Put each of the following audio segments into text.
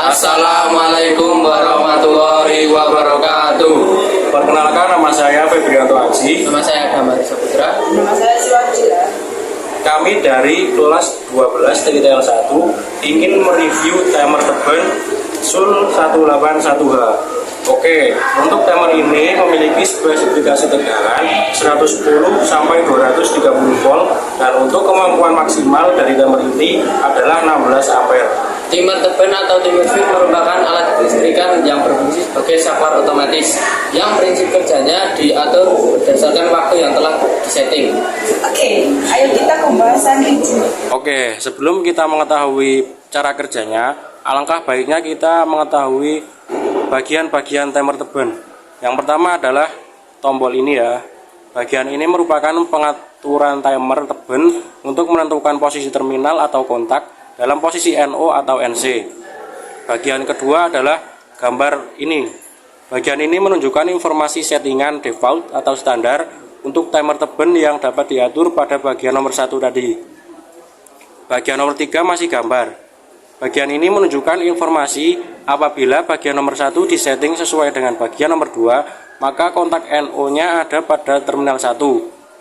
Assalamualaikum warahmatullahi wabarakatuh. Perkenalkan, nama saya Febrianto Aji. Nama saya Damar Saputra. Nama saya Siwajila. Kami dari kelas 12 TKTL 1 ingin mereview timer teben SUL 181H. Oke, untuk timer ini memiliki spesifikasi tegangan 110 sampai 230 volt dan untuk kemampuan maksimal dari timer ini adalah 16 ampere. Timer teben atau timer switch merupakan alat kelistrikan yang berfungsi sebagai saklar otomatis yang prinsip kerjanya diatur berdasarkan waktu yang telah disetting. Oke, ayo kita ke pembahasan ini. Oke, sebelum kita mengetahui cara kerjanya, alangkah baiknya kita mengetahui bagian-bagian timer teben. Yang pertama adalah tombol ini ya. Bagian ini merupakan pengaturan timer teben untuk menentukan posisi terminal atau kontak dalam posisi NO atau NC. Bagian kedua adalah gambar ini. Bagian ini menunjukkan informasi settingan default atau standar untuk timer teben yang dapat diatur pada bagian nomor 1 tadi. Bagian nomor 3 masih gambar. Bagian ini menunjukkan informasi apabila bagian nomor 1 disetting sesuai dengan bagian nomor 2, maka kontak NO-nya ada pada terminal 1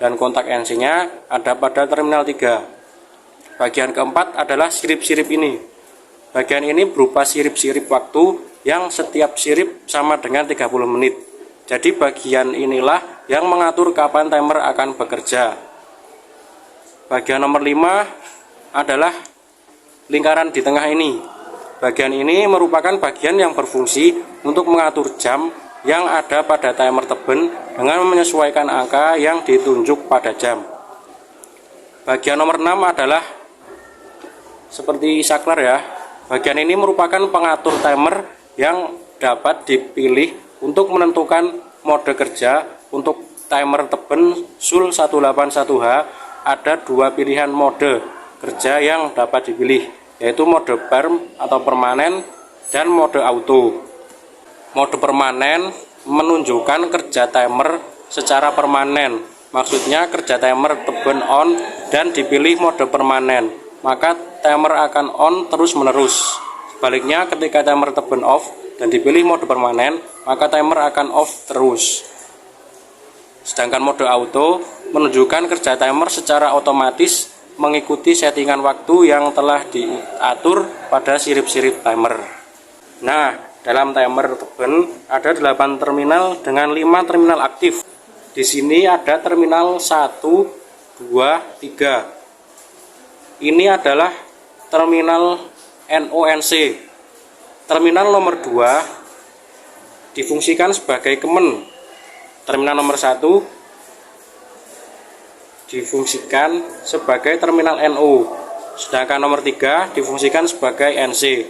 dan kontak NC-nya ada pada terminal 3. Bagian keempat adalah sirip-sirip ini. Bagian ini berupa sirip-sirip waktu yang setiap sirip sama dengan 30 menit. Jadi bagian inilah yang mengatur kapan timer akan bekerja. Bagian nomor 5 adalah lingkaran di tengah ini. Bagian ini merupakan bagian yang berfungsi untuk mengatur jam yang ada pada timer teben dengan menyesuaikan angka yang ditunjuk pada jam. Bagian nomor 6 adalah seperti saklar ya. Bagian ini merupakan pengatur timer yang dapat dipilih untuk menentukan mode kerja. Untuk timer teben SUL 181H ada dua pilihan mode kerja yang dapat dipilih, yaitu mode perm atau permanen dan mode auto. Mode permanen menunjukkan kerja timer secara permanen. Maksudnya kerja timer teben on dan dipilih mode permanen, maka timer akan on terus menerus. Sebaliknya ketika timer teben off dan dipilih mode permanen, maka timer akan off terus. Sedangkan mode auto menunjukkan kerja timer secara otomatis mengikuti settingan waktu yang telah diatur pada sirip-sirip timer. Nah, dalam timer teben ada 8 terminal dengan 5 terminal aktif. Di sini ada terminal 1, 2, 3. Ini adalah terminal NONC. Terminal nomor 2 difungsikan sebagai kemen. Terminal nomor 1 difungsikan sebagai terminal NO, sedangkan nomor 3 difungsikan sebagai NC.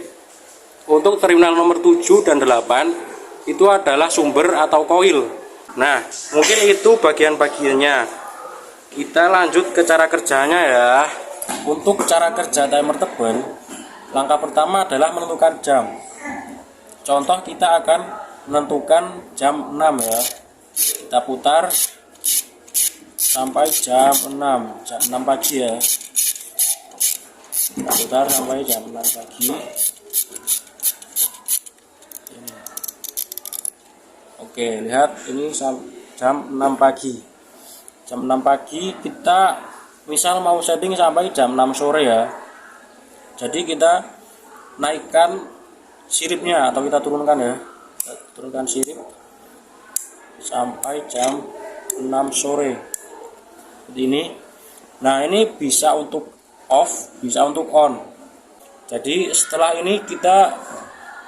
Untuk terminal nomor 7 dan 8 itu adalah sumber atau koil. Nah, mungkin itu bagian-bagiannya. Kita lanjut ke cara kerjanya ya. Untuk cara kerja timer teben, langkah pertama adalah menentukan jam. Contoh, kita akan menentukan jam 6 ya. Kita putar sampai jam 6 pagi ya. Kita putar sampai jam 6 pagi. Ini. Oke, lihat ini jam 6 pagi. Jam 6 pagi kita misal mau setting sampai jam 6 sore ya. Jadi kita naikkan siripnya atau kita turunkan ya. Kita turunkan sirip sampai jam 6 sore. Seperti ini. Nah, ini bisa untuk off, bisa untuk on. Jadi setelah ini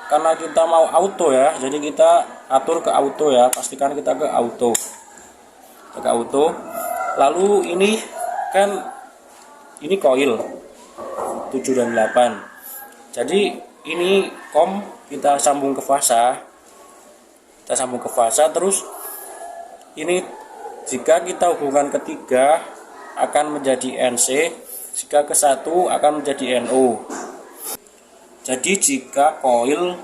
karena kita mau auto ya, jadi kita atur ke auto ya, pastikan kita ke auto. Kita ke auto. Lalu ini kan ini koil 7 dan 8. Jadi ini kita sambung ke fasa. Kita sambung ke fasa, terus ini jika kita hubungan ketiga akan menjadi NC, jika ke 1 akan menjadi NO. Jadi jika koil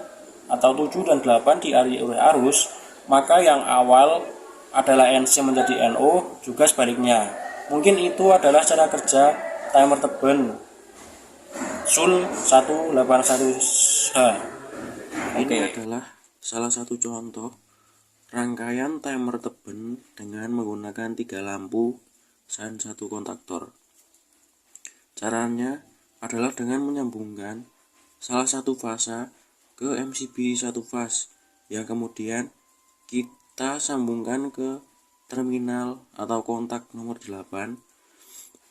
atau 7 dan 8 dialiri oleh arus, maka yang awal adalah NC menjadi NO, juga sebaliknya. Mungkin itu adalah cara kerja timer teben SUL 181H. Oke. adalah salah satu contoh rangkaian timer teben dengan menggunakan 3 lampu dan 1 kontaktor. Caranya adalah dengan menyambungkan salah satu fasa ke MCB 1 fase yang kemudian kita sambungkan ke terminal atau kontak nomor 8,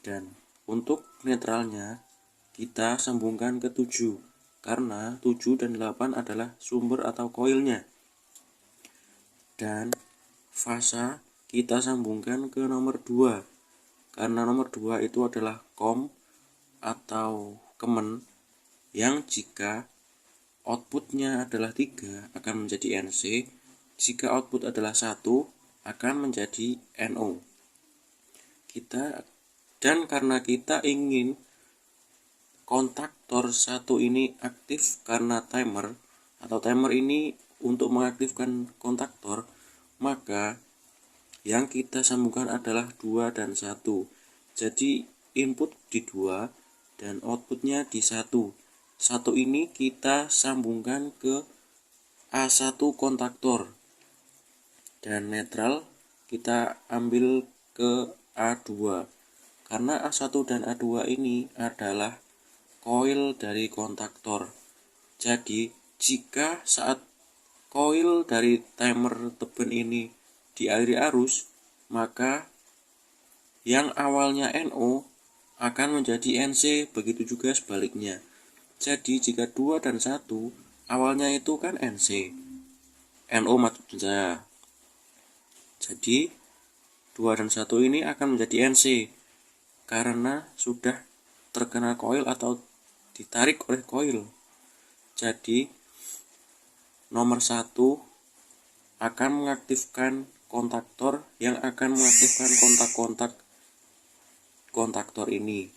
dan untuk netralnya kita sambungkan ke 7 karena 7 dan 8 adalah sumber atau koilnya, dan fasa kita sambungkan ke nomor 2 karena nomor 2 itu adalah kom atau kemen yang jika outputnya adalah 3 akan menjadi NC, jika output adalah 1 akan menjadi NO. Dan karena kita ingin kontaktor 1 ini aktif karena timer atau timer ini untuk mengaktifkan kontaktor, maka yang kita sambungkan adalah 2 dan 1. Jadi input di 2 dan outputnya di 1. 1 ini kita sambungkan ke A1 kontaktor, dan netral kita ambil ke A2 karena A1 dan A2 ini adalah koil dari kontaktor. Jadi jika saat koil dari timer teben ini dialiri arus, maka yang awalnya NO akan menjadi NC, begitu juga sebaliknya. Jadi jika 2 dan 1 awalnya itu kan NC, NO maksud saya. Jadi 2 dan 1 ini akan menjadi NC karena sudah terkena koil atau ditarik oleh koil. Jadi nomor 1 akan mengaktifkan kontaktor yang akan mengaktifkan kontak-kontak kontaktor ini.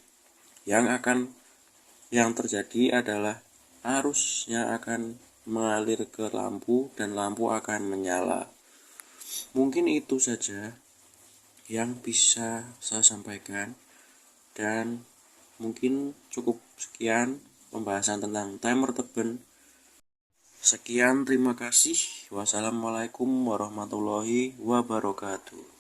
Yang terjadi adalah arusnya akan mengalir ke lampu dan lampu akan menyala. Mungkin itu saja yang bisa saya sampaikan, dan mungkin cukup sekian pembahasan tentang timer teben. Sekian, terima kasih. Wassalamualaikum warahmatullahi wabarakatuh.